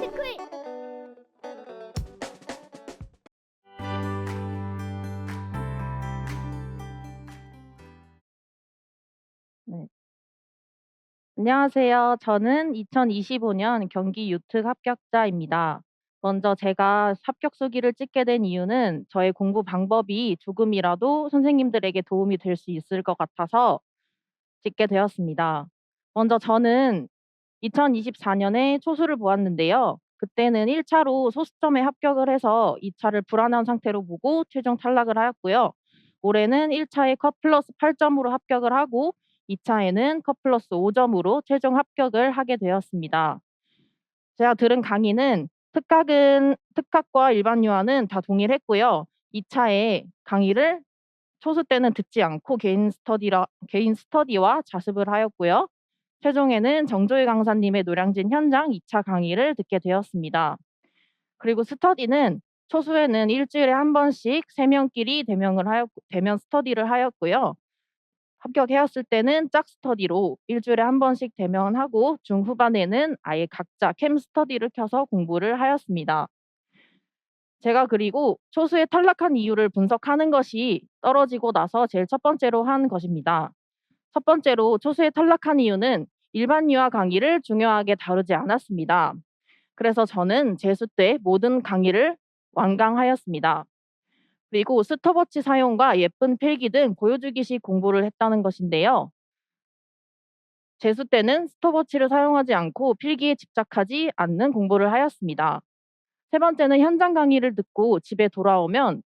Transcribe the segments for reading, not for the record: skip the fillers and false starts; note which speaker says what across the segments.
Speaker 1: 퀴즈. 네. 안녕하세요. 저는 2025년 경기 유특 합격자입니다. 먼저 제가 합격 수기를 찍게 된 이유는 저의 공부 방법이 조금이라도 선생님들에게 도움이 될 수 있을 것 같아서 찍게 되었습니다. 먼저 저는 2024년에 초수를 보았는데요. 그때는 1차로 소수점에 합격을 해서 2차를 불안한 상태로 보고 최종 탈락을 하였고요. 올해는 1차에 컷 플러스 8점으로 합격을 하고 2차에는 컷 플러스 5점으로 최종 합격을 하게 되었습니다. 제가 들은 강의는 특학과 일반 유아는 다 동일했고요. 2차에 강의를 초수 때는 듣지 않고 개인 스터디와 자습을 하였고요. 최종에는 정조희 강사님의 노량진 현장 2차 강의를 듣게 되었습니다. 그리고 스터디는 초수에는 일주일에 한 번씩 3명끼리 대면 스터디를 하였고요. 합격하였을 때는 짝 스터디로 일주일에 한 번씩 대면하고 중후반에는 아예 각자 캠 스터디를 켜서 공부를 하였습니다. 제가 그리고 초수에 탈락한 이유를 분석하는 것이 떨어지고 나서 제일 첫 번째로 한 것입니다. 첫 번째로 초수에 탈락한 이유는 일반 유아 강의를 중요하게 다루지 않았습니다. 그래서 저는 재수 때 모든 강의를 완강하였습니다. 그리고 스톱워치 사용과 예쁜 필기 등 보여주기식 공부를 했다는 것인데요. 재수 때는 스톱워치를 사용하지 않고 필기에 집착하지 않는 공부를 하였습니다. 세 번째는 현장 강의를 듣고 집에 돌아오면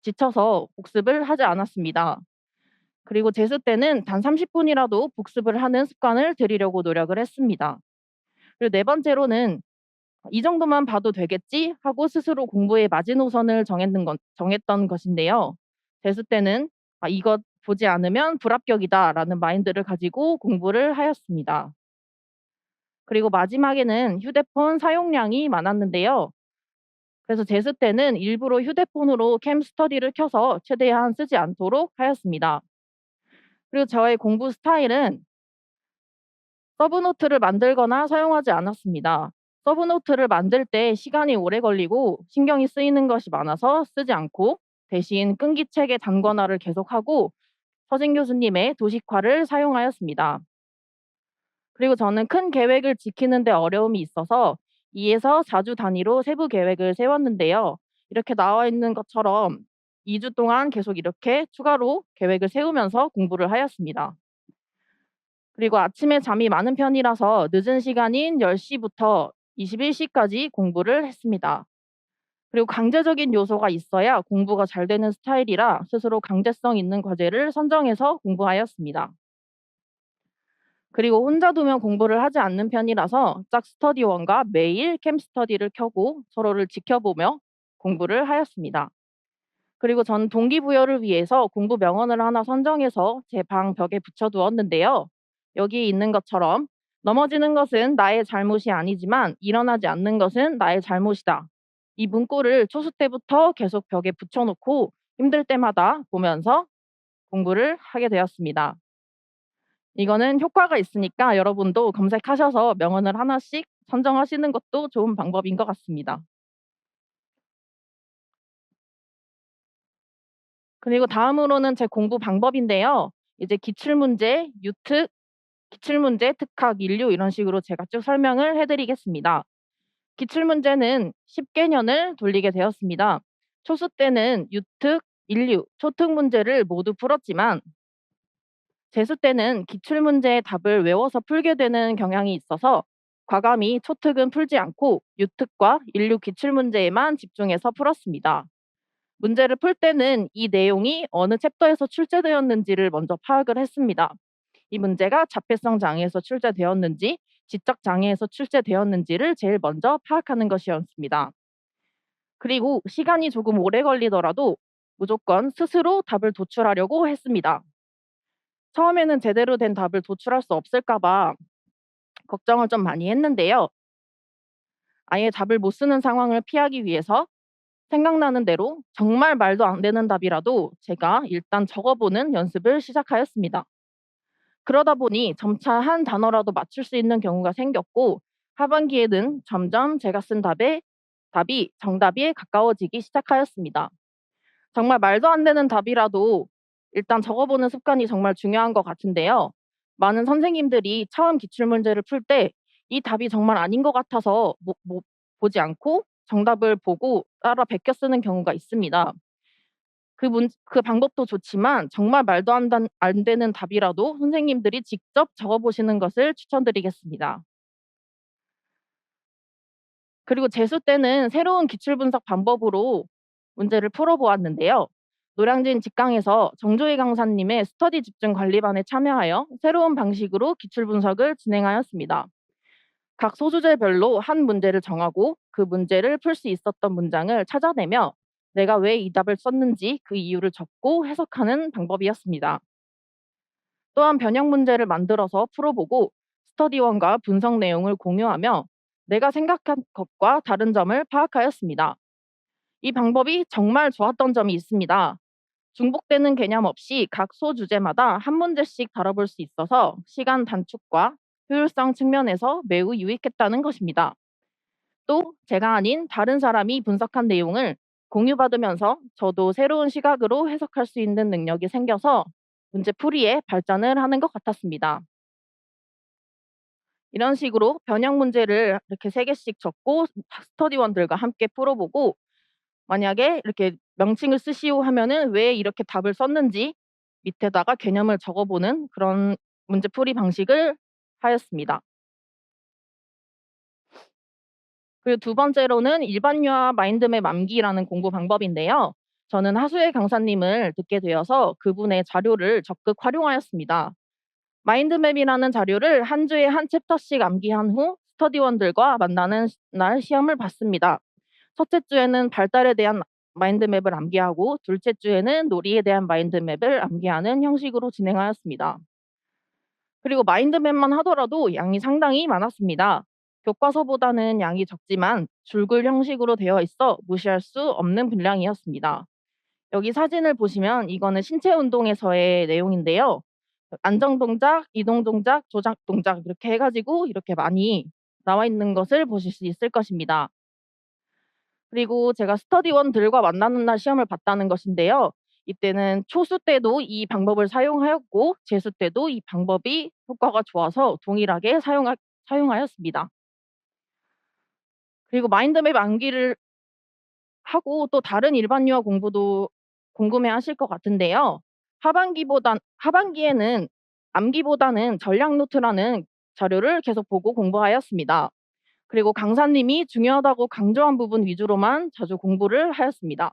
Speaker 1: 지쳐서 복습을 하지 않았습니다. 그리고 재수 때는 단 30분이라도 복습을 하는 습관을 들이려고 노력을 했습니다. 그리고 네 번째로는 '이 정도만 봐도 되겠지.' 하고 스스로 공부의 마지노선을 정했던 것인데요. 재수 때는 '아 이것 보지 않으면 불합격이다.'라는 마인드를 가지고 공부를 하였습니다. 그리고 마지막에는 휴대폰 사용량이 많았는데요. 그래서 재수 때는 일부러 휴대폰으로 캠 스터디를 켜서 최대한 쓰지 않도록 하였습니다. 그리고 저의 공부 스타일은 서브노트를 만들거나 사용하지 않았습니다. 서브노트를 만들 때 시간이 오래 걸리고 신경이 쓰이는 것이 많아서 쓰지 않고 대신 끈기책의 단권화를 계속하고 서진 교수님의 도식화를 사용하였습니다. 그리고 저는 큰 계획을 지키는 데 어려움이 있어서 2에서 4주 단위로 세부 계획을 세웠는데요. 이렇게 나와 있는 것처럼 2주 동안 계속 이렇게 추가로 계획을 세우면서 공부를 하였습니다. 그리고 아침에 잠이 많은 편이라서 늦은 시간인 10시부터 21시까지 공부를 했습니다. 그리고 강제적인 요소가 있어야 공부가 잘 되는 스타일이라 스스로 강제성 있는 과제를 선정해서 공부하였습니다. 그리고 혼자 두면 공부를 하지 않는 편이라서 짝 스터디원과 매일 캠 스터디를 켜고 서로를 지켜보며 공부를 하였습니다. 그리고 전 동기부여를 위해서 공부 명언을 하나 선정해서 제 방 벽에 붙여두었는데요. 여기 있는 것처럼 넘어지는 것은 나의 잘못이 아니지만 일어나지 않는 것은 나의 잘못이다. 이 문구를 초수 때부터 계속 벽에 붙여놓고 힘들 때마다 보면서 공부를 하게 되었습니다. 이거는 효과가 있으니까 여러분도 검색하셔서 명언을 하나씩 선정하시는 것도 좋은 방법인 것 같습니다. 그리고 다음으로는 제 공부 방법인데요. 이제 기출문제, 유특, 기출문제, 특학, 인류 이런 식으로 제가 쭉 설명을 해드리겠습니다. 기출문제는 10개년을 돌리게 되었습니다. 초수 때는 유특, 인류, 초특 문제를 모두 풀었지만 재수 때는 기출문제의 답을 외워서 풀게 되는 경향이 있어서 과감히 초특은 풀지 않고 유특과 인류 기출문제에만 집중해서 풀었습니다. 문제를 풀 때는 이 내용이 어느 챕터에서 출제되었는지를 먼저 파악을 했습니다. 이 문제가 자폐성 장애에서 출제되었는지 지적 장애에서 출제되었는지를 제일 먼저 파악하는 것이었습니다. 그리고 시간이 조금 오래 걸리더라도 무조건 스스로 답을 도출하려고 했습니다. 처음에는 제대로 된 답을 도출할 수 없을까 봐 걱정을 좀 많이 했는데요. 아예 답을 못 쓰는 상황을 피하기 위해서 생각나는 대로 정말 말도 안 되는 답이라도 제가 일단 적어보는 연습을 시작하였습니다. 그러다 보니 점차 한 단어라도 맞출 수 있는 경우가 생겼고 하반기에는 점점 제가 쓴 답이 정답에 가까워지기 시작하였습니다. 정말 말도 안 되는 답이라도 일단 적어보는 습관이 정말 중요한 것 같은데요. 많은 선생님들이 처음 기출문제를 풀 때 이 답이 정말 아닌 것 같아서 보지 않고 정답을 보고 따라 베껴 쓰는 경우가 있습니다. 그 방법도 좋지만 정말 말도 안 되는 답이라도 선생님들이 직접 적어보시는 것을 추천드리겠습니다. 그리고 재수 때는 새로운 기출 분석 방법으로 문제를 풀어 보았는데요. 노량진 직강에서 정조희 강사님의 스터디 집중 관리반에 참여하여 새로운 방식으로 기출 분석을 진행하였습니다. 각 소주제별로 한 문제를 정하고 그 문제를 풀 수 있었던 문장을 찾아내며 내가 왜 이 답을 썼는지 그 이유를 적고 해석하는 방법이었습니다. 또한 변형 문제를 만들어서 풀어보고 스터디원과 분석 내용을 공유하며 내가 생각한 것과 다른 점을 파악하였습니다. 이 방법이 정말 좋았던 점이 있습니다. 중복되는 개념 없이 각 소주제마다 한 문제씩 다뤄볼 수 있어서 시간 단축과 효율성 측면에서 매우 유익했다는 것입니다. 또 제가 아닌 다른 사람이 분석한 내용을 공유받으면서 저도 새로운 시각으로 해석할 수 있는 능력이 생겨서 문제 풀이에 발전을 하는 것 같았습니다. 이런 식으로 변형 문제를 이렇게 3개씩 적고 스터디원들과 함께 풀어보고 만약에 이렇게 명칭을 쓰시오 하면은 왜 이렇게 답을 썼는지 밑에다가 개념을 적어보는 그런 문제풀이 방식을 하였습니다. 그리고 두 번째로는 일반유아 마인드맵 암기라는 공부 방법인데요. 저는 하수혜 강사님을 듣게 되어서 그분의 자료를 적극 활용하였습니다. 마인드맵이라는 자료를 한 주에 한 챕터씩 암기한 후 스터디원들과 만나는 날 시험을 봤습니다. 첫째 주에는 발달에 대한 마인드맵을 암기하고 둘째 주에는 놀이에 대한 마인드맵을 암기하는 형식으로 진행하였습니다. 그리고 마인드맵만 하더라도 양이 상당히 많았습니다. 교과서보다는 양이 적지만 줄글 형식으로 되어 있어 무시할 수 없는 분량이었습니다. 여기 사진을 보시면 이거는 신체 운동에서의 내용인데요. 안정 동작, 이동 동작, 조작 동작 이렇게 해가지고 이렇게 많이 나와 있는 것을 보실 수 있을 것입니다. 그리고 제가 스터디원들과 만나는 날 시험을 봤다는 것인데요. 이때는 초수 때도 이 방법을 사용하였고 재수 때도 이 방법이 효과가 좋아서 동일하게 사용하였습니다. 그리고 마인드맵 암기를 하고 또 다른 일반 유아 공부도 궁금해하실 것 같은데요. 하반기에는 암기보다는 전략 노트라는 자료를 계속 보고 공부하였습니다. 그리고 강사님이 중요하다고 강조한 부분 위주로만 자주 공부를 하였습니다.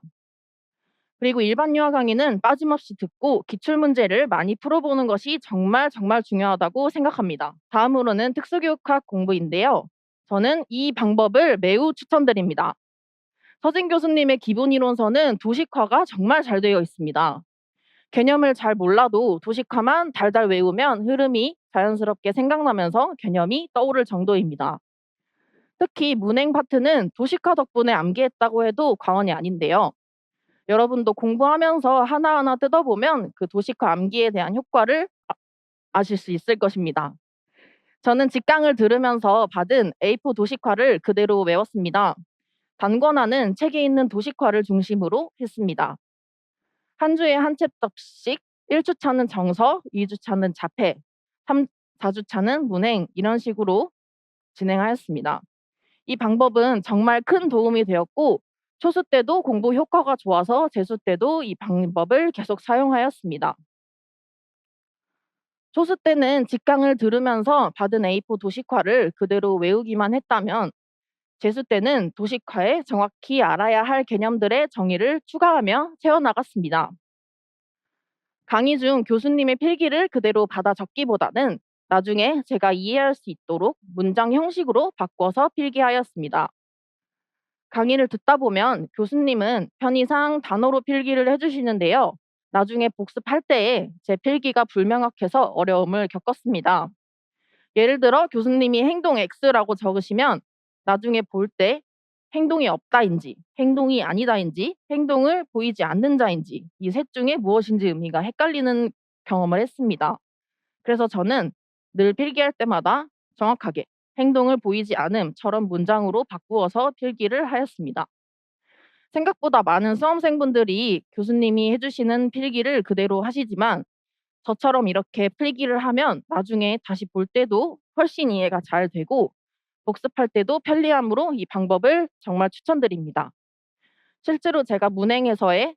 Speaker 1: 그리고 일반 유아 강의는 빠짐없이 듣고 기출 문제를 많이 풀어보는 것이 정말 정말 중요하다고 생각합니다. 다음으로는 특수교육학 공부인데요. 저는 이 방법을 매우 추천드립니다. 서진 교수님의 기본 이론서는 도식화가 정말 잘 되어 있습니다. 개념을 잘 몰라도 도식화만 달달 외우면 흐름이 자연스럽게 생각나면서 개념이 떠오를 정도입니다. 특히 문행 파트는 도식화 덕분에 암기했다고 해도 과언이 아닌데요. 여러분도 공부하면서 하나하나 뜯어보면 그 도식화 암기에 대한 효과를 아실 수 있을 것입니다. 저는 직강을 들으면서 받은 A4 도식화를 그대로 외웠습니다. 단권화는 책에 있는 도식화를 중심으로 했습니다. 한 주에 한 챕터씩 1주차는 정서, 2주차는 자폐, 4주차는 문행 이런 식으로 진행하였습니다. 이 방법은 정말 큰 도움이 되었고 초수 때도 공부 효과가 좋아서 재수 때도 이 방법을 계속 사용하였습니다. 초수 때는 직강을 들으면서 받은 A4 도식화를 그대로 외우기만 했다면 재수 때는 도식화에 정확히 알아야 할 개념들의 정의를 추가하며 채워나갔습니다. 강의 중 교수님의 필기를 그대로 받아 적기보다는 나중에 제가 이해할 수 있도록 문장 형식으로 바꿔서 필기하였습니다. 강의를 듣다 보면 교수님은 편의상 단어로 필기를 해주시는데요. 나중에 복습할 때에 제 필기가 불명확해서 어려움을 겪었습니다. 예를 들어 교수님이 행동 X라고 적으시면 나중에 볼 때 행동이 없다인지 행동이 아니다인지 행동을 보이지 않는 자인지 이 셋 중에 무엇인지 의미가 헷갈리는 경험을 했습니다. 그래서 저는 늘 필기할 때마다 정확하게 행동을 보이지 않음처럼 문장으로 바꾸어서 필기를 하였습니다. 생각보다 많은 수험생분들이 교수님이 해주시는 필기를 그대로 하시지만 저처럼 이렇게 필기를 하면 나중에 다시 볼 때도 훨씬 이해가 잘 되고 복습할 때도 편리함으로 이 방법을 정말 추천드립니다. 실제로 제가 문행에서의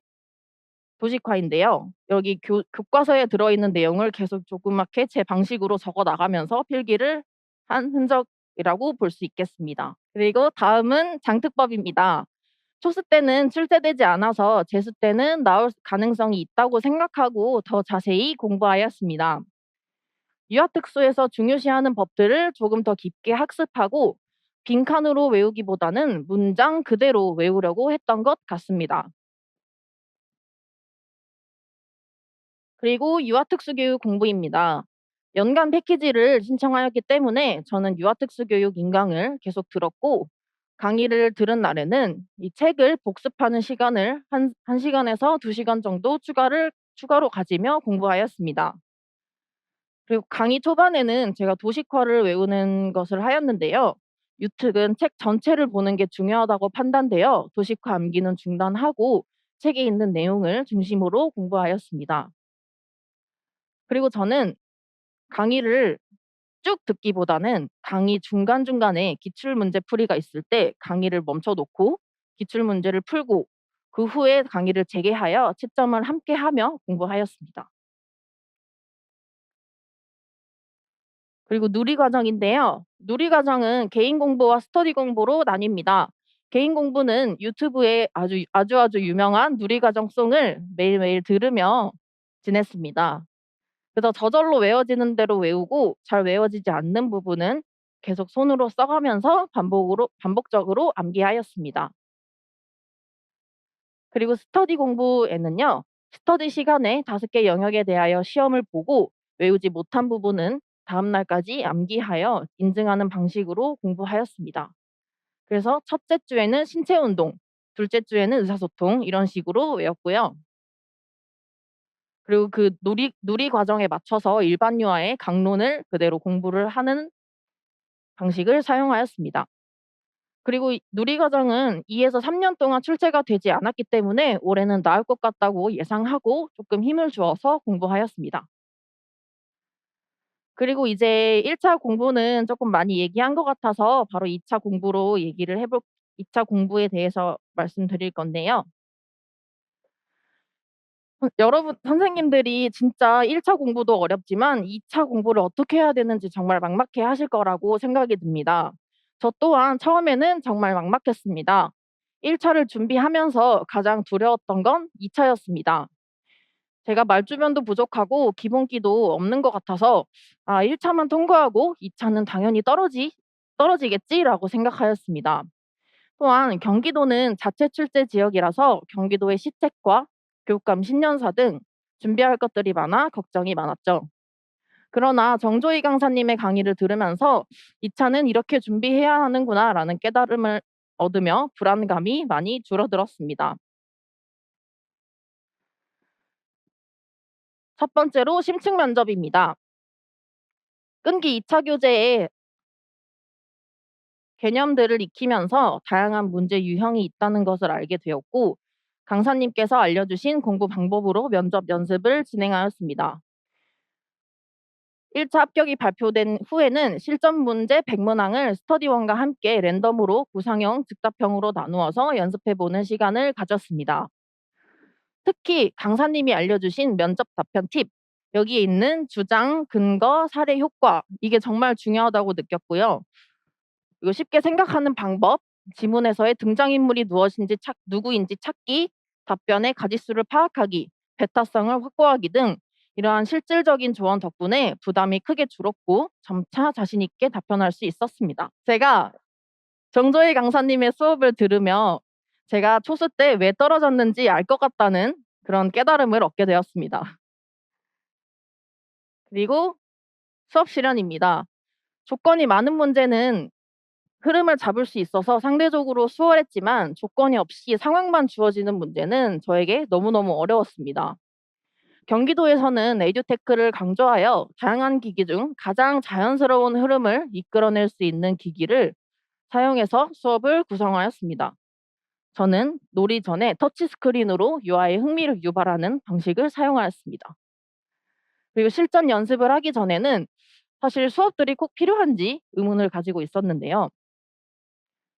Speaker 1: 도식화인데요. 여기 교과서에 들어있는 내용을 계속 조그맣게 제 방식으로 적어 나가면서 필기를 한 흔적이라고 볼 수 있겠습니다. 그리고 다음은 장특법입니다. 초스 때는 출제되지 않아서 재수 때는 나올 가능성이 있다고 생각하고 더 자세히 공부하였습니다. 유아특수에서 중요시하는 법들을 조금 더 깊게 학습하고 빈칸으로 외우기보다는 문장 그대로 외우려고 했던 것 같습니다. 그리고 유아특수교육 공부입니다. 연간 패키지를 신청하였기 때문에 저는 유아특수교육 인강을 계속 들었고 강의를 들은 날에는 이 책을 복습하는 시간을 한 시간에서 2시간 정도 추가로 가지며 공부하였습니다. 그리고 강의 초반에는 제가 도식화를 외우는 것을 하였는데요. 유특은 책 전체를 보는 게 중요하다고 판단되어 도식화 암기는 중단하고 책에 있는 내용을 중심으로 공부하였습니다. 그리고 저는 강의를 쭉 듣기보다는 강의 중간중간에 기출문제 풀이가 있을 때 강의를 멈춰 놓고 기출문제를 풀고 그 후에 강의를 재개하여 채점을 함께 하며 공부하였습니다. 그리고 누리과정인데요. 누리과정은 개인 공부와 스터디 공부로 나뉩니다. 개인 공부는 유튜브에 아주 유명한 누리과정송을 매일매일 들으며 지냈습니다. 그래서 저절로 외워지는 대로 외우고 잘 외워지지 않는 부분은 계속 손으로 써가면서 반복적으로 암기하였습니다. 그리고 스터디 공부에는요. 스터디 시간에 5개 영역에 대하여 시험을 보고 외우지 못한 부분은 다음 날까지 암기하여 인증하는 방식으로 공부하였습니다. 그래서 첫째 주에는 신체 운동, 둘째 주에는 의사소통 이런 식으로 외웠고요. 그리고 그 누리 과정에 맞춰서 일반 유아의 강론을 그대로 공부를 하는 방식을 사용하였습니다. 그리고 누리 과정은 2에서 3년 동안 출제가 되지 않았기 때문에 올해는 나을 것 같다고 예상하고 조금 힘을 주어서 공부하였습니다. 그리고 이제 1차 공부는 조금 많이 얘기한 것 같아서 바로 2차 공부로 얘기를 해볼 2차 공부에 대해서 말씀드릴 건데요. 여러분 선생님들이 진짜 1차 공부도 어렵지만 2차 공부를 어떻게 해야 되는지 정말 막막해 하실 거라고 생각이 듭니다. 저 또한 처음에는 정말 막막했습니다. 1차를 준비하면서 가장 두려웠던 건 2차였습니다. 제가 말주변도 부족하고 기본기도 없는 것 같아서 1차만 통과하고 2차는 당연히 떨어지겠지라고 생각하였습니다. 또한 경기도는 자체 출제 지역이라서 경기도의 시책과 교육감 신년사 등 준비할 것들이 많아 걱정이 많았죠. 그러나 정조희 강사님의 강의를 들으면서 2차는 이렇게 준비해야 하는구나라는 깨달음을 얻으며 불안감이 많이 줄어들었습니다. 첫 번째로 심층 면접입니다. 끈기 2차 교재에 개념들을 익히면서 다양한 문제 유형이 있다는 것을 알게 되었고 강사님께서 알려주신 공부 방법으로 면접 연습을 진행하였습니다. 1차 합격이 발표된 후에는 실전 문제 100문항을 스터디원과 함께 랜덤으로 구상형, 즉답형으로 나누어서 연습해보는 시간을 가졌습니다. 특히 강사님이 알려주신 면접 답변 팁, 여기에 있는 주장, 근거, 사례 효과 이게 정말 중요하다고 느꼈고요. 이거 쉽게 생각하는 방법, 지문에서의 등장인물이 누구인지 찾기, 답변의 가짓수를 파악하기, 배타성을 확보하기 등 이러한 실질적인 조언 덕분에 부담이 크게 줄었고 점차 자신 있게 답변할 수 있었습니다. 제가 정조희 강사님의 수업을 들으며 제가 초수 때 왜 떨어졌는지 알 것 같다는 그런 깨달음을 얻게 되었습니다. 그리고 수업 실현입니다. 조건이 많은 문제는 흐름을 잡을 수 있어서 상대적으로 수월했지만 조건이 없이 상황만 주어지는 문제는 저에게 너무너무 어려웠습니다. 경기도에서는 에듀테크를 강조하여 다양한 기기 중 가장 자연스러운 흐름을 이끌어낼 수 있는 기기를 사용해서 수업을 구성하였습니다. 저는 놀이 전에 터치스크린으로 유아의 흥미를 유발하는 방식을 사용하였습니다. 그리고 실전 연습을 하기 전에는 사실 수업들이 꼭 필요한지 의문을 가지고 있었는데요.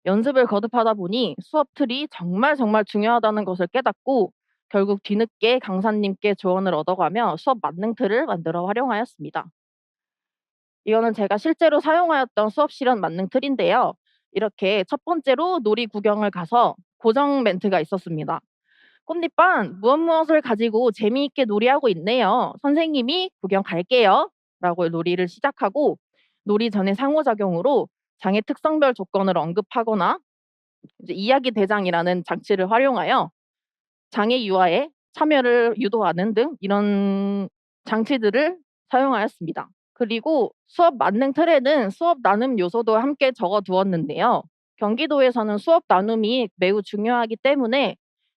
Speaker 1: 연습을 거듭하다 보니 수업 틀이 정말 정말 중요하다는 것을 깨닫고 결국 뒤늦게 강사님께 조언을 얻어가며 수업 만능 틀을 만들어 활용하였습니다. 이거는 제가 실제로 사용하였던 수업 실현 만능 틀인데요. 이렇게 첫 번째로 놀이 구경을 가서 고정 멘트가 있었습니다. 꽃잎반 무엇 무엇을 가지고 재미있게 놀이하고 있네요. 선생님이 구경 갈게요. 라고 놀이를 시작하고 놀이 전에 상호작용으로 장애 특성별 조건을 언급하거나 이제 이야기 대장이라는 장치를 활용하여 장애 유아의 참여를 유도하는 등 이런 장치들을 사용하였습니다. 그리고 수업 만능 틀에는 수업 나눔 요소도 함께 적어 두었는데요. 경기도에서는 수업 나눔이 매우 중요하기 때문에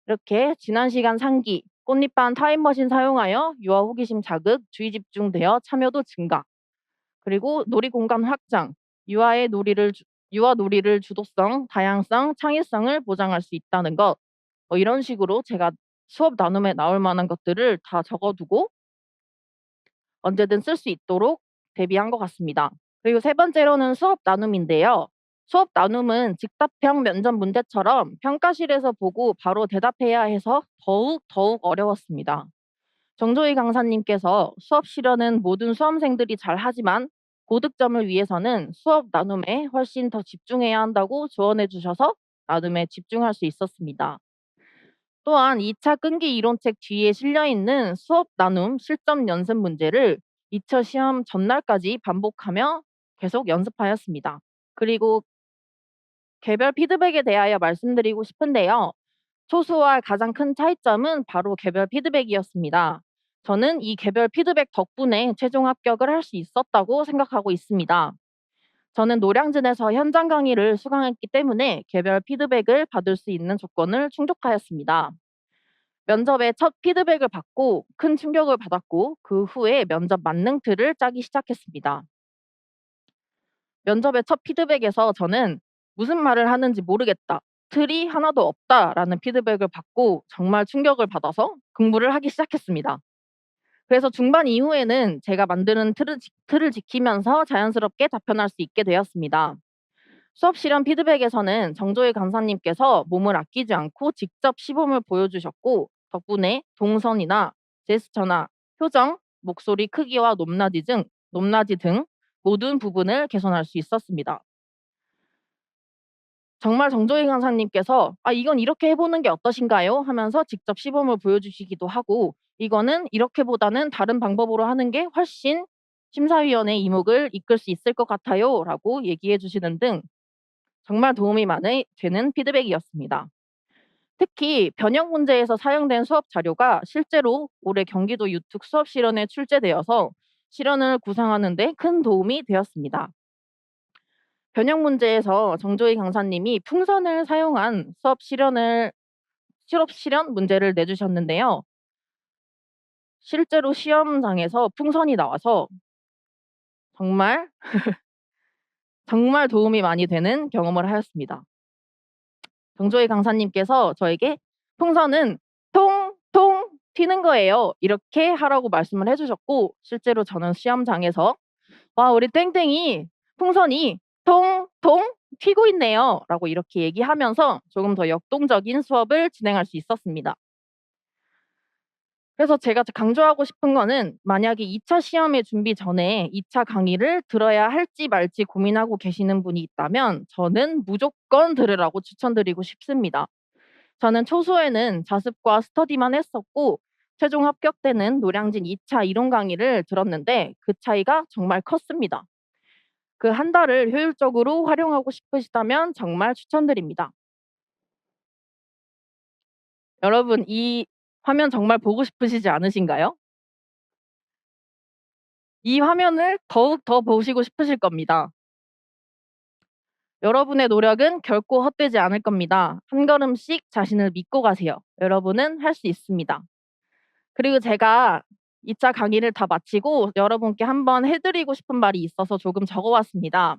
Speaker 1: 이렇게 지난 시간 상기, 꽃잎반 타임머신 사용하여 유아 호기심 자극, 주의 집중되어 참여도 증가, 그리고 놀이 공간 확장, 유아의 놀이를 유아 놀이를 주도성, 다양성, 창의성을 보장할 수 있다는 것. 이런 식으로 제가 수업 나눔에 나올 만한 것들을 다 적어두고 언제든 쓸 수 있도록 대비한 것 같습니다. 그리고 세 번째로는 수업 나눔인데요. 수업 나눔은 직답형 면접 문제처럼 평가실에서 보고 바로 대답해야 해서 더욱 어려웠습니다. 정조희 강사님께서 수업 실현은 모든 수험생들이 잘 하지만 고득점을 위해서는 수업 나눔에 훨씬 더 집중해야 한다고 조언해 주셔서 나눔에 집중할 수 있었습니다. 또한 2차 끈기 이론책 뒤에 실려 있는 수업 나눔 실전 연습 문제를 2차 시험 전날까지 반복하며 계속 연습하였습니다. 그리고 개별 피드백에 대하여 말씀드리고 싶은데요. 소수와 가장 큰 차이점은 바로 개별 피드백이었습니다. 저는 이 개별 피드백 덕분에 최종 합격을 할 수 있었다고 생각하고 있습니다. 저는 노량진에서 현장 강의를 수강했기 때문에 개별 피드백을 받을 수 있는 조건을 충족하였습니다. 면접에 첫 피드백을 받고 큰 충격을 받았고 그 후에 면접 만능 틀을 짜기 시작했습니다. 면접의 첫 피드백에서 저는 무슨 말을 하는지 모르겠다, 틀이 하나도 없다라는 피드백을 받고 정말 충격을 받아서 공부를 하기 시작했습니다. 그래서 중반 이후에는 제가 만드는 틀을 지키면서 자연스럽게 답변할 수 있게 되었습니다. 수업 실현 피드백에서는 정조희 강사님께서 몸을 아끼지 않고 직접 시범을 보여주셨고 덕분에 동선이나 제스처나 표정, 목소리 크기와 높낮이 등 모든 부분을 개선할 수 있었습니다. 정말 정조희 강사님께서 이건 이렇게 해보는 게 어떠신가요? 하면서 직접 시범을 보여주시기도 하고 이거는 이렇게보다는 다른 방법으로 하는 게 훨씬 심사위원의 이목을 이끌 수 있을 것 같아요. 라고 얘기해 주시는 등 정말 도움이 많이 되는 피드백이었습니다. 특히 변형 문제에서 사용된 수업 자료가 실제로 올해 경기도 유특 수업 실현에 출제되어서 실현을 구상하는 데 큰 도움이 되었습니다. 변형 문제에서 정조희 강사님이 풍선을 사용한 수업 실현 문제를 내주셨는데요. 실제로 시험장에서 풍선이 나와서 정말 정말 도움이 많이 되는 경험을 하였습니다. 정조희 강사님께서 저에게 "풍선은 통 튀는 거예요." 이렇게 하라고 말씀을 해 주셨고 실제로 저는 시험장에서 "와 우리 땡땡이 풍선이 통통 튀고 있네요." 라고 이렇게 얘기하면서 조금 더 역동적인 수업을 진행할 수 있었습니다. 그래서 제가 강조하고 싶은 거는 만약에 2차 시험의 준비 전에 2차 강의를 들어야 할지 말지 고민하고 계시는 분이 있다면 저는 무조건 들으라고 추천드리고 싶습니다. 저는 초소에는 자습과 스터디만 했었고 최종 합격 때는 노량진 2차 이론 강의를 들었는데 그 차이가 정말 컸습니다. 그 한 달을 효율적으로 활용하고 싶으시다면 정말 추천드립니다. 여러분 이 화면 정말 보고 싶으시지 않으신가요? 이 화면을 더욱 더 보시고 싶으실 겁니다. 여러분의 노력은 결코 헛되지 않을 겁니다. 한 걸음씩 자신을 믿고 가세요. 여러분은 할 수 있습니다. 그리고 제가 2차 강의를 다 마치고 여러분께 한번 해 드리고 싶은 말이 있어서 조금 적어 왔습니다.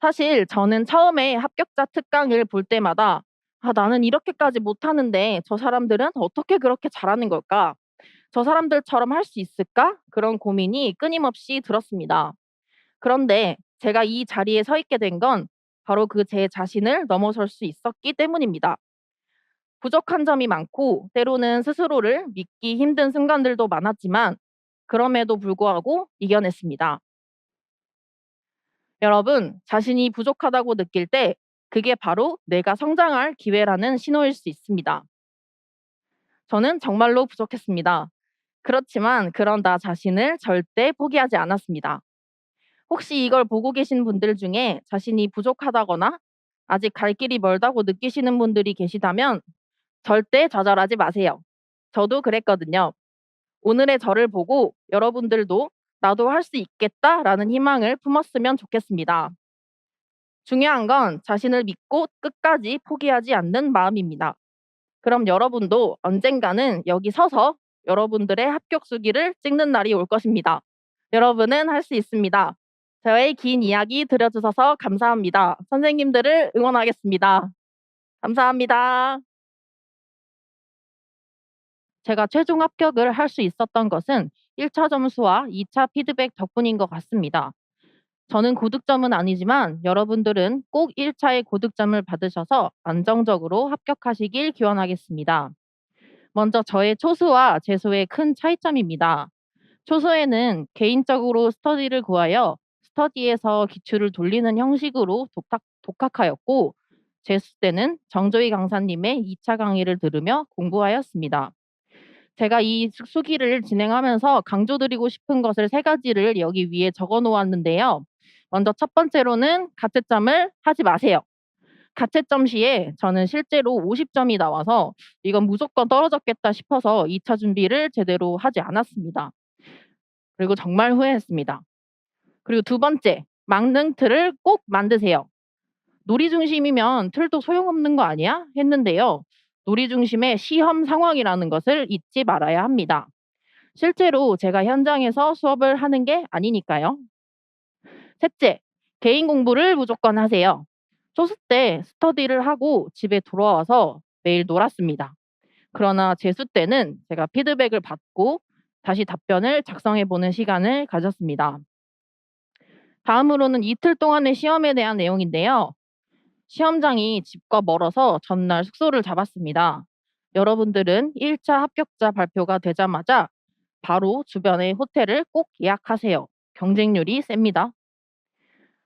Speaker 1: 사실 저는 처음에 합격자 특강을 볼 때마다 '아 나는 이렇게까지 못하는데 저 사람들은 어떻게 그렇게 잘하는 걸까? 저 사람들처럼 할 수 있을까?' 그런 고민이 끊임없이 들었습니다. 그런데 제가 이 자리에 서 있게 된 건 바로 그 제 자신을 넘어설 수 있었기 때문입니다. 부족한 점이 많고 때로는 스스로를 믿기 힘든 순간들도 많았지만 그럼에도 불구하고 이겨냈습니다. 여러분, 자신이 부족하다고 느낄 때 그게 바로 내가 성장할 기회라는 신호일 수 있습니다. 저는 정말로 부족했습니다. 그렇지만 그런 나 자신을 절대 포기하지 않았습니다. 혹시 이걸 보고 계신 분들 중에 자신이 부족하다거나 아직 갈 길이 멀다고 느끼시는 분들이 계시다면 절대 좌절하지 마세요. 저도 그랬거든요. 오늘의 저를 보고 여러분들도 '나도 할 수 있겠다.'라는 희망을 품었으면 좋겠습니다. 중요한 건 자신을 믿고 끝까지 포기하지 않는 마음입니다. 그럼 여러분도 언젠가는 여기 서서 여러분들의 합격 수기를 찍는 날이 올 것입니다. 여러분은 할 수 있습니다. 저의 긴 이야기 들어주셔서 감사합니다. 선생님들을 응원하겠습니다. 감사합니다. 제가 최종 합격을 할 수 있었던 것은 1차 점수와 2차 피드백 덕분인 것 같습니다. 저는 고득점은 아니지만 여러분들은 꼭 1차의 고득점을 받으셔서 안정적으로 합격하시길 기원하겠습니다. 먼저 저의 초수와 재수의 큰 차이점입니다. 초수에는 개인적으로 스터디를 구하여 스터디에서 기출을 돌리는 형식으로 독학하였고, 재수 때는 정조희 강사님의 2차 강의를 들으며 공부하였습니다. 제가 이 수기를 진행하면서 강조드리고 싶은 것을 세 가지를 여기 위에 적어 놓았는데요. 먼저 첫 번째로는 가채점을 하지 마세요. 가채점 시에 저는 실제로 50점이 나와서 이건 무조건 떨어졌겠다 싶어서 2차 준비를 제대로 하지 않았습니다. 그리고 정말 후회했습니다. 그리고 두 번째, 막능 틀을 꼭 만드세요. 놀이 중심이면 틀도 소용없는 거 아니야? 했는데요. 놀이 중심의 시험 상황이라는 것을 잊지 말아야 합니다. 실제로 제가 현장에서 수업을 하는 게 아니니까요. 셋째, 개인 공부를 무조건 하세요. 소수 때 스터디를 하고 집에 돌아와서 매일 놀았습니다. 그러나 재수 때는 제가 피드백을 받고 다시 답변을 작성해 보는 시간을 가졌습니다. 다음으로는 이틀 동안의 시험에 대한 내용인데요. 시험장이 집과 멀어서 전날 숙소를 잡았습니다. 여러분들은 1차 합격자 발표가 되자마자 바로 주변의 호텔을 꼭 예약하세요. 경쟁률이 셉니다.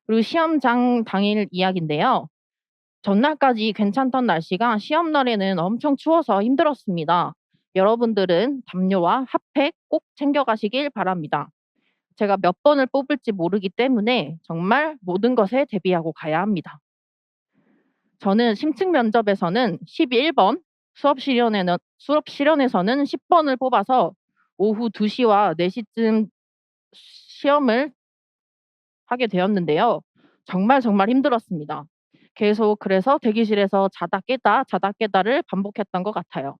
Speaker 1: 그리고 시험장 당일 이야기인데요. 전날까지 괜찮던 날씨가 시험 날에는 엄청 추워서 힘들었습니다. 여러분들은 담요와 핫팩 꼭 챙겨가시길 바랍니다. 제가 몇 번을 뽑을지 모르기 때문에 정말 모든 것에 대비하고 가야 합니다. 저는 심층 면접에서는 11번, 수업 실연에서는 10번을 뽑아서 오후 2시와 4시쯤 시험을 하게 되었는데요. 정말 정말 힘들었습니다. 계속 그래서 대기실에서 자다 깨다 자다 깨다를 반복했던 것 같아요.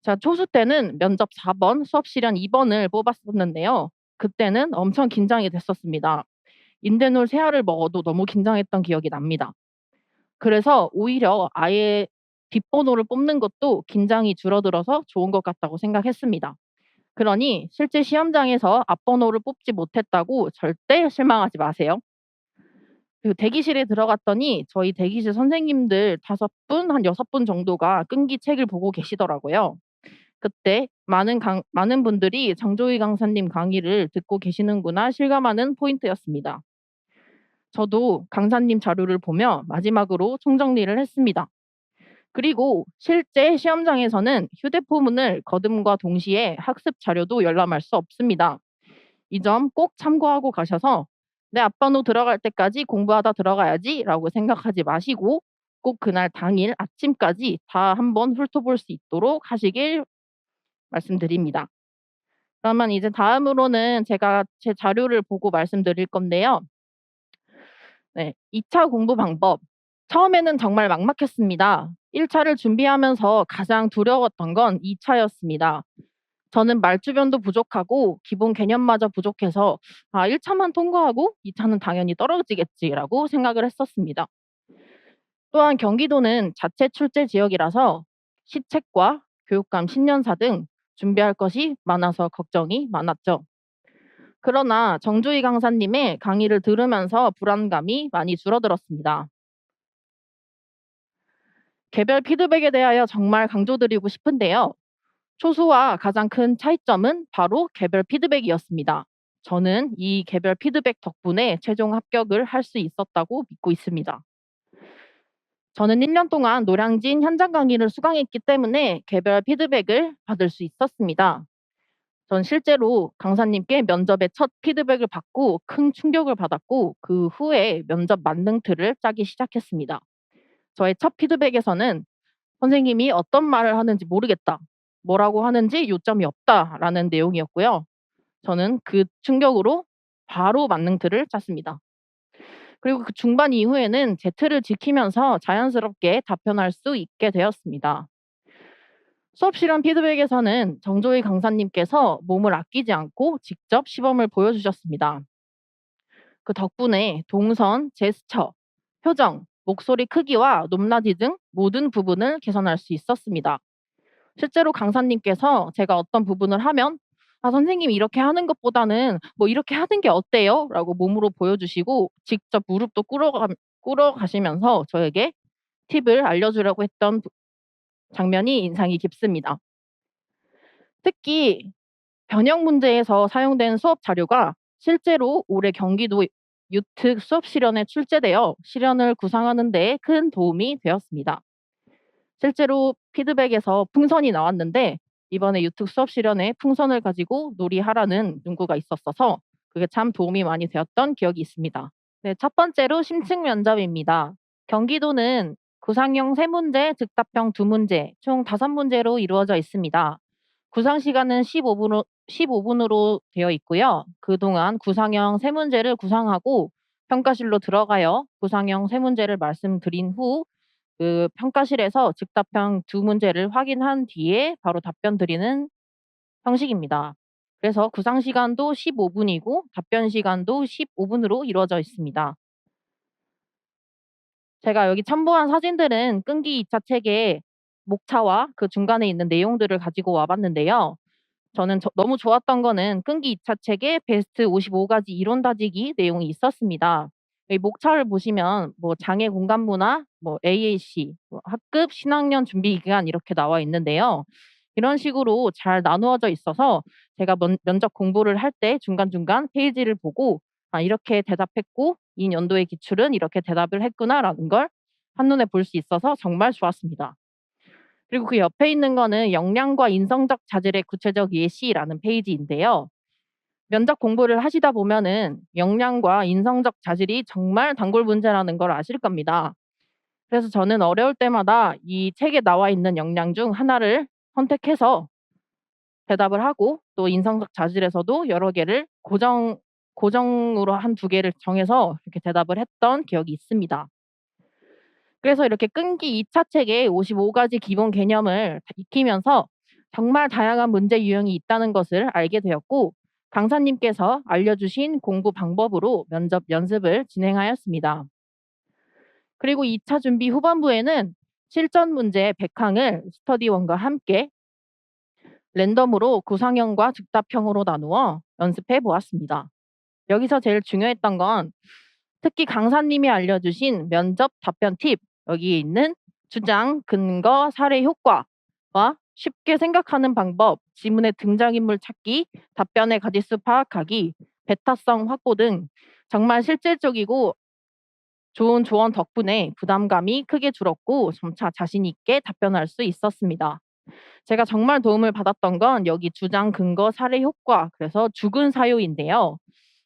Speaker 1: 자, 초수 때는 면접 4번, 수업 실연 2번을 뽑았었는데요. 그때는 엄청 긴장이 됐었습니다. 인대놀 세 알을 먹어도 너무 긴장했던 기억이 납니다. 그래서 오히려 아예 뒷번호를 뽑는 것도 긴장이 줄어들어서 좋은 것 같다고 생각했습니다. 그러니 실제 시험장에서 앞번호를 뽑지 못했다고 절대 실망하지 마세요. 그리고 대기실에 들어갔더니 저희 대기실 선생님들 5분, 한 6분 정도가 끈기 책을 보고 계시더라고요. 그때 많은 분들이 정조희 강사님 강의를 듣고 계시는구나 실감하는 포인트였습니다. 저도 강사님 자료를 보며 마지막으로 총정리를 했습니다. 그리고 실제 시험장에서는 휴대폰을 거둠과 동시에 학습 자료도 열람할 수 없습니다. 이 점 꼭 참고하고 가셔서 '내 앞번호 들어갈 때까지 공부하다 들어가야지.'라고 생각하지 마시고 꼭 그날 당일 아침까지 다 한번 훑어볼 수 있도록 하시길 말씀드립니다. 그러면 이제 다음으로는 제가 제 자료를 보고 말씀드릴 건데요. 네. 2차 공부 방법. 처음에는 정말 막막했습니다. 1 차를 준비하면서 가장 두려웠던 건 2 차였습니다. 저는 말주변도 부족하고 기본 개념마저 부족해서 '아 1 차만 통과하고 2 차는 당연히 떨어지겠지.'라고 생각을 했었습니다. 또한 경기도는 자체 출제 지역이라서 시책과 교육감 신년사 등 준비할 것이 많아서 걱정이 많았죠. 그러나 정주희 강사님의 강의를 들으면서 불안감이 많이 줄어들었습니다. 개별 피드백에 대하여 정말 강조드리고 싶은데요. 초수와 가장 큰 차이점은 바로 개별 피드백이었습니다. 저는 이 개별 피드백 덕분에 최종 합격을 할 수 있었다고 믿고 있습니다. 저는 1년 동안 노량진 현장 강의를 수강했기 때문에 개별 피드백을 받을 수 있었습니다. 전 실제로 강사님께 면접의 첫 피드백을 받고 큰 충격을 받았고 그 후에 면접 만능틀을 짜기 시작했습니다. 저의 첫 피드백에서는 "선생님이 어떤 말을 하는지 모르겠다. 뭐라고 하는지 요점이 없다."라는 내용이었고요. 저는 그 충격으로 바로 만능틀을 짰습니다. 그리고 그 중반 이후에는 제 틀을 지키면서 자연스럽게 답변할 수 있게 되었습니다. 수업 실험 피드백에서는 정조희 강사님께서 몸을 아끼지 않고 직접 시범을 보여주셨습니다. 그 덕분에 동선, 제스처, 표정, 목소리 크기와 높낮이 등 모든 부분을 개선할 수 있었습니다. 실제로 강사님께서 제가 어떤 부분을 하면 "아 선생님이 이렇게 하는 것보다는 뭐 이렇게 하는 게 어때요?" 라고 몸으로 보여주시고 직접 무릎도 꿇어 가시면서 저에게 팁을 알려주려고 했던 장면이 인상이 깊습니다. 특히 변형 문제에서 사용된 수업 자료가 실제로 올해 경기도 유특 수업 실현에 출제되어 실현을 구상하는 데 큰 도움이 되었습니다. 실제로 피드백에서 풍선이 나왔는데 이번에 유특 수업 실현에 풍선을 가지고 놀이하라는 문구가 있었어서 그게 참 도움이 많이 되었던 기억이 있습니다. 네, 첫 번째로 심층 면접입니다. 경기도는 구상형 3문제, 즉답형 2문제, 총 5문제로 이루어져 있습니다. 구상 시간은 15분으로 되어 있고요. 그동안 구상형 3문제를 구상하고 평가실로 들어가요. 구상형 3문제를 말씀드린 후 그 평가실에서 즉답형 2문제를 확인한 뒤에 바로 답변 드리는 형식입니다. 그래서 구상 시간도 15분이고 답변 시간도 15분으로 이루어져 있습니다. 제가 여기 첨부한 사진들은 끈기 2차 책의 목차와 그 중간에 있는 내용들을 가지고 와 봤는데요. 저는 너무 좋았던 거는 끈기 2차 책에 베스트 55가지 이론 다지기 내용이 있었습니다. 이 목차를 보시면 뭐 장애 공간 문화, 뭐 AAC, 뭐 학급 신학년 준비 기간 이렇게 나와 있는데요. 이런 식으로 잘 나누어져 있어서 제가 면접 공부를 할 때 중간중간 페이지를 보고 '아 이렇게 대답했고 이 연도의 기출은 이렇게 대답을 했구나.'라는 걸 한눈에 볼 수 있어서 정말 좋았습니다. 그리고 그 옆에 있는 거는 역량과 인성적 자질의 구체적 예시라는 페이지인데요. 면접 공부를 하시다 보면은 역량과 인성적 자질이 정말 단골 문제라는 걸 아실 겁니다. 그래서 저는 어려울 때마다 이 책에 나와 있는 역량 중 하나를 선택해서 대답을 하고 또 인성적 자질에서도 여러 개를 고정으로 한 2개를 정해서 이렇게 대답을 했던 기억이 있습니다. 그래서 이렇게 끈기 2차 책의 55가지 기본 개념을 익히면서 정말 다양한 문제 유형이 있다는 것을 알게 되었고 강사님께서 알려주신 공부 방법으로 면접 연습을 진행하였습니다. 그리고 2차 준비 후반부에는 실전 문제 100항을 스터디원과 함께 랜덤으로 구상형과 즉답형으로 나누어 연습해 보았습니다. 여기서 제일 중요했던 건 특히 강사님이 알려주신 면접 답변 팁, 여기에 있는 주장, 근거, 사례 효과와 쉽게 생각하는 방법, 지문의 등장인물 찾기, 답변의 가지수 파악하기, 베타성 확보 등 정말 실질적이고 좋은 조언 덕분에 부담감이 크게 줄었고 점차 자신 있게 답변할 수 있었습니다. 제가 정말 도움을 받았던 건 여기 주장, 근거, 사례 효과, 그래서 죽은 사유인데요.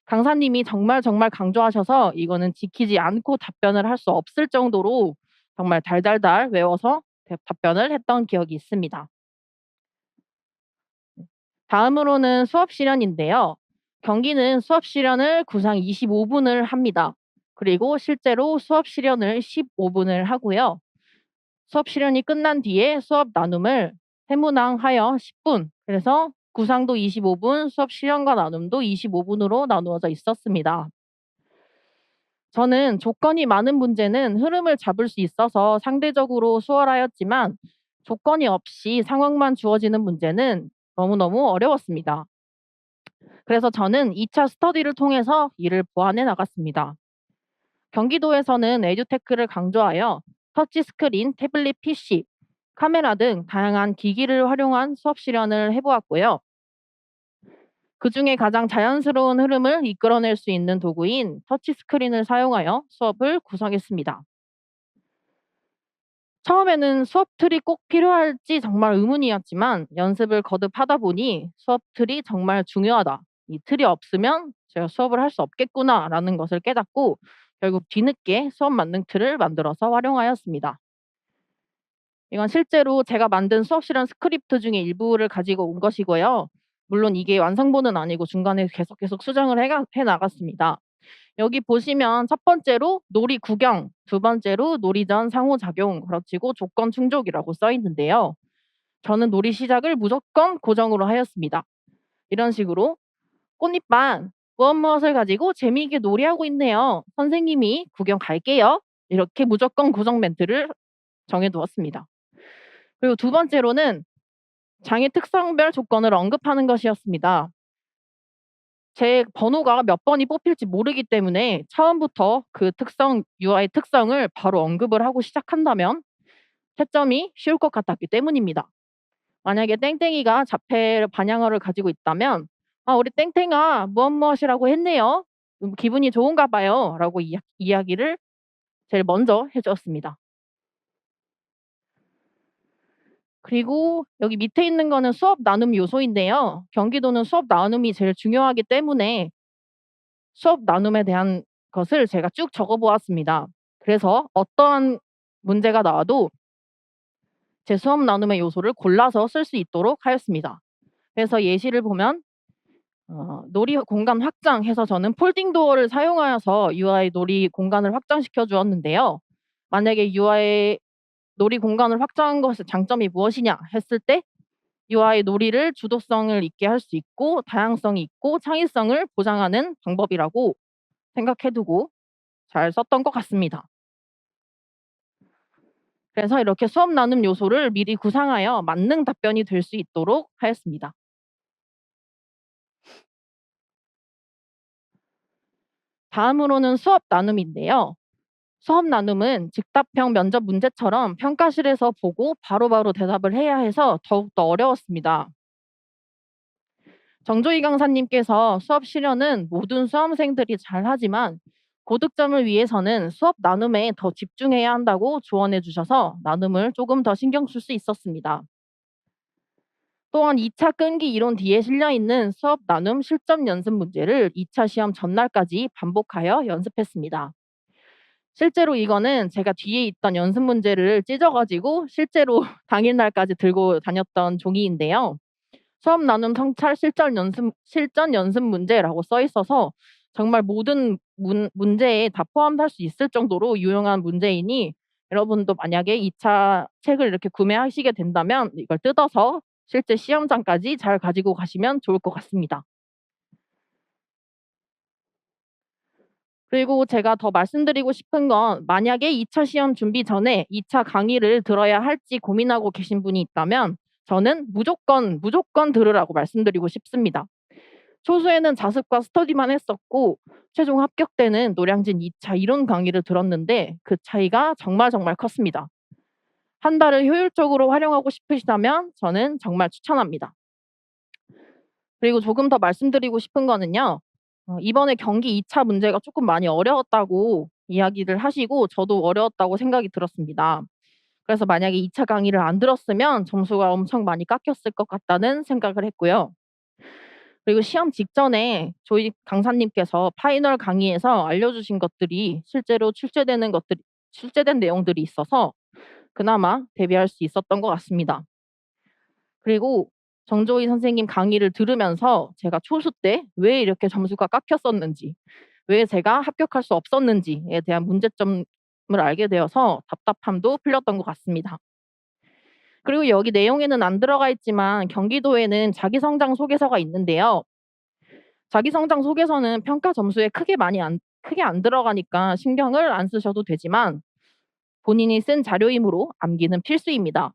Speaker 1: 강사님이 정말 정말 강조하셔서 이거는 지키지 않고 답변을 할 수 없을 정도로 정말 달달달 외워서 답변을 했던 기억이 있습니다. 다음으로는 수업 실현인데요. 경기는 수업 실현을 구상 25분을 합니다. 그리고 실제로 수업 실현을 15분을 하고요. 수업 실현이 끝난 뒤에 수업 나눔을 해문항하여 10분, 그래서 구상도 25분, 수업 실현과 나눔도 25분으로 나누어져 있었습니다. 저는 조건이 많은 문제는 흐름을 잡을 수 있어서 상대적으로 수월하였지만, 조건이 없이 상황만 주어지는 문제는 너무너무 어려웠습니다. 그래서 저는 2차 스터디를 통해서 이를 보완해 나갔습니다. 경기도에서는 에듀테크를 강조하여 터치스크린, 태블릿 PC, 카메라 등 다양한 기기를 활용한 수업 실현을 해보았고요. 그 중에 가장 자연스러운 흐름을 이끌어낼 수 있는 도구인 터치스크린을 사용하여 수업을 구성했습니다. 처음에는 수업 틀이 꼭 필요할지 정말 의문이었지만, 연습을 거듭하다 보니 수업 틀이 정말 중요하다, 이 틀이 없으면 제가 수업을 할 수 없겠구나라는 것을 깨닫고, 결국 뒤늦게 수업 만능 틀을 만들어서 활용하였습니다. 이건 실제로 제가 만든 수업 실현 스크립트 중에 일부를 가지고 온 것이고요. 물론 이게 완성본은 아니고 중간에 계속 수정을 해 나갔습니다. 여기 보시면 첫 번째로 놀이 구경, 두 번째로 놀이 전 상호작용, 그렇지고 조건 충족이라고 써 있는데요. 저는 놀이 시작을 무조건 고정으로 하였습니다. 이런 식으로 꽃잎반 무엇 무엇을 가지고 재미있게 놀이하고 있네요. 선생님이 구경 갈게요. 이렇게 무조건 고정 멘트를 정해두었습니다. 그리고 두 번째로는 장애 특성별 조건을 언급하는 것이었습니다. 제 번호가 몇 번이 뽑힐지 모르기 때문에 처음부터 그 특성, UI 특성을 바로 언급을 하고 시작한다면 채점이 쉬울 것 같았기 때문입니다. 만약에 땡땡이가 자폐 반향어를 가지고 있다면, 아, 우리 땡땡아 무엇 무엇이라고 했네요. 기분이 좋은가 봐요. 라고 이야기를 제일 먼저 해주었습니다. 그리고 여기 밑에 있는 거는 수업 나눔 요소인데요. 경기도는 수업 나눔이 제일 중요하기 때문에 수업 나눔에 대한 것을 제가 쭉 적어 보았습니다. 그래서 어떠한 문제가 나와도 제 수업 나눔의 요소를 골라서 쓸 수 있도록 하였습니다. 그래서 예시를 보면 놀이 공간 확장해서 저는 폴딩 도어를 사용하여서 UI 놀이 공간을 확장시켜 주었는데요. 만약에 UI 놀이 공간을 확장한 것의 장점이 무엇이냐 했을 때, UI 놀이를 주도성을 있게 할 수 있고 다양성이 있고 창의성을 보장하는 방법이라고 생각해 두고 잘 썼던 것 같습니다. 그래서 이렇게 수업 나눔 요소를 미리 구상하여 만능 답변이 될 수 있도록 하였습니다. 다음으로는 수업 나눔인데요. 수업 나눔은 즉답형 면접 문제처럼 평가실에서 보고 바로바로 대답을 해야 해서 더욱더 어려웠습니다. 정조희 강사님께서 수업 실현은 모든 수험생들이 잘하지만 고득점을 위해서는 수업 나눔에 더 집중해야 한다고 조언해 주셔서 나눔을 조금 더 신경 쓸 수 있었습니다. 또한 2차 끈기 이론 뒤에 실려 있는 수업 나눔 실전 연습 문제를 2차 시험 전날까지 반복하여 연습했습니다. 실제로 이거는 제가 뒤에 있던 연습 문제를 찢어가지고 실제로 당일날까지 들고 다녔던 종이인데요. 수업 나눔 성찰 실전 연습 문제라고 써 있어서 정말 모든 문제에 다 포함할 수 있을 정도로 유용한 문제이니, 여러분도 만약에 2차 책을 이렇게 구매하시게 된다면 이걸 뜯어서 실제 시험장까지 잘 가지고 가시면 좋을 것 같습니다. 그리고 제가 더 말씀드리고 싶은 건, 만약에 2차 시험 준비 전에 2차 강의를 들어야 할지 고민하고 계신 분이 있다면 저는 무조건 들으라고 말씀드리고 싶습니다. 초수에는 자습과 스터디만 했었고 최종 합격 때는 노량진 2차 이론 강의를 들었는데 그 차이가 정말 컸습니다. 한 달을 효율적으로 활용하고 싶으시다면 저는 정말 추천합니다. 그리고 조금 더 말씀드리고 싶은 거는요. 이번에 경기 2차 문제가 조금 많이 어려웠다고 이야기를 하시고 저도 어려웠다고 생각이 들었습니다. 그래서 만약에 2차 강의를 안 들었으면 점수가 엄청 많이 깎였을 것 같다는 생각을 했고요. 그리고 시험 직전에 저희 강사님께서 파이널 강의에서 알려주신 것들이 실제로 출제된 내용들이 있어서 그나마 대비할 수 있었던 것 같습니다. 그리고 정조희 선생님 강의를 들으면서 제가 초수 때 왜 이렇게 점수가 깎였었는지, 왜 제가 합격할 수 없었는지에 대한 문제점을 알게 되어서 답답함도 풀렸던 것 같습니다. 그리고 여기 내용에는 안 들어가 있지만 경기도에는 자기성장 소개서가 있는데요. 자기성장 소개서는 평가 점수에 크게 안 들어가니까 신경을 안 쓰셔도 되지만 본인이 쓴 자료이므로 암기는 필수입니다.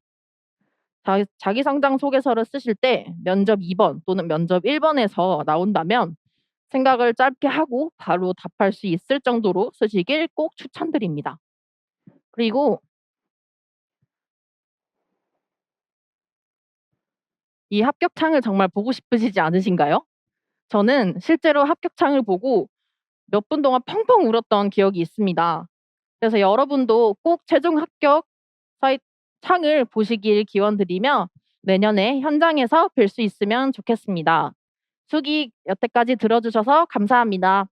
Speaker 1: 자기성장 소개서를 쓰실 때 면접 2번 또는 면접 1번에서 나온다면 생각을 짧게 하고 바로 답할 수 있을 정도로 쓰시길 꼭 추천드립니다. 그리고 이 합격창을 정말 보고 싶으시지 않으신가요? 저는 실제로 합격창을 보고 몇 분 동안 펑펑 울었던 기억이 있습니다. 그래서 여러분도 꼭 최종 합격 사이 창을 보시길 기원드리며 내년에 현장에서 뵐 수 있으면 좋겠습니다. 수기 여태까지 들어주셔서 감사합니다.